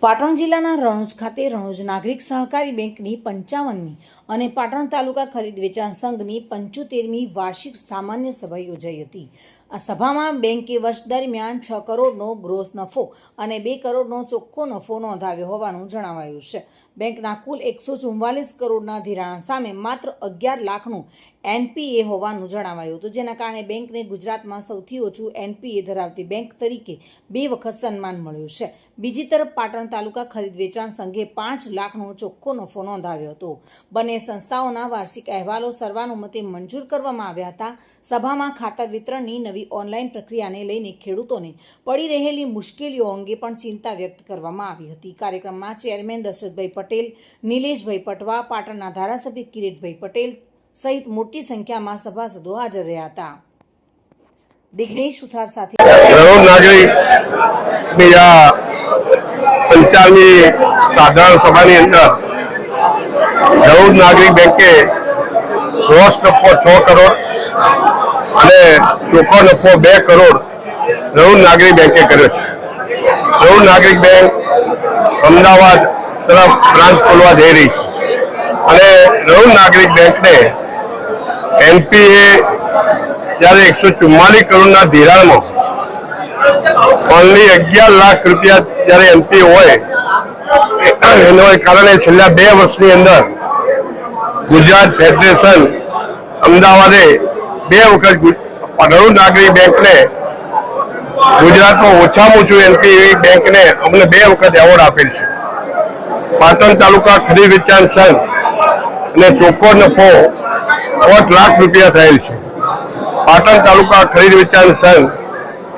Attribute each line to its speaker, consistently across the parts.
Speaker 1: પાટણ જિલ્લાના રણોજ ખાતે રણોજ નાગરિક સહકારી બેંકની 55મી અને પાટણ તાલુકા ખરીદ વેચાણ સંઘની 75મી વાર્ષિક સામાન્ય સભા યોજાઈ હતી। આ સભામાં બેંકે વર્ષ દરમિયાન 6 કરોડનો ગ્રોસ નફો અને 2 કરોડનો ચોખ્ખો નફો નોંધાવ્યો હોવાનું જણાવાયું છે। બેંકના કુલ 144 કરોડના ધિરાણ સામે માત્ર 11 લાખનું એનપીએ હોવાનું જણાવાયું હતું, જેના કારણે બેંકને ગુજરાતમાં સૌથી ઓછું એનપીએ ધરાવતી બેંક તરીકે 2 વખત સન્માન મળ્યું છે। બીજી તરફ પાટણ તાલુકા ખરીદ વેચાણ સંઘે 5 લાખનો ચોખ્ખો નફો નોંધાવ્યો હતો। બંને સંસ્થાઓના વાર્ષિક અહેવાલો સર્વાનુમતે મંજૂર કરવામાં આવ્યા હતા। સભામાં ખાતા વિતરણની નવી ઓનલાઈન પ્રક્રિયાને લઈને ખેડૂતોને પડી રહેલી મુશ્કેલીઓ અંગે પણ ચિંતા વ્યક્ત કરવામાં આવી હતી। કાર્યક્રમમાં ચેરમેન દશરથભાઈ પટેલ, નિલેશભાઈ પટવા, પાટણના ધારાસભ્ય કિરીટભાઈ પટેલ સહિત મોટી સંખ્યામાં સભાસદો હાજર રહ્યા હતા। દિગ્નેશ સુથાર સાથે
Speaker 2: રણોજ નાગરિક 55મી સાધારણ સભાની અંદર રણોજ નાગરિક બેંકે ગ્રોસ નફો 6 કરોડ અને ચોખ્ખો નફો 2 કરોડ રણોજ નાગરિક બેંકે કર્યો છે। રણોજ નાગરિક બેંક અમદાવાદ તરફ બ્રાન્ચ ખોલવા જઈ રહી છે અને રણોજ નાગરિક બેંકને એનપીએ જ્યારે 144 કરોડના ધિરાણમાં ઓનલી 11 લાખ રૂપિયા જ્યારે એનપીએ હોય એના કારણે છેલ્લા 2 વર્ષની અંદર ગુજરાત ફેડરેશન અમદાવાદે 2 વખત રણોજ નાગરિક બેંકને ગુજરાતમાં ઓછામાં ઓછું એનપીએ બેંકને અમને 2 વખત એવોર્ડ આપેલ છે। પાટણ તાલુકા ખરીદ વેચાણ સંઘ અને ચોખ્ખો નફો 8 લાખ રૂપિયા થયેલ છે। પાટણ તાલુકા ખરીદ વેચાણ સંઘ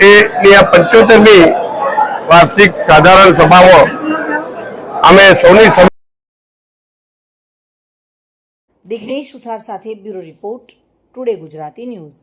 Speaker 2: એની આ 75મી વાર્ષિક સાધારણ સભામાં અમે સૌની
Speaker 1: દિગ્નેશ સુથાર સાથે bureau report, today Gujarati news.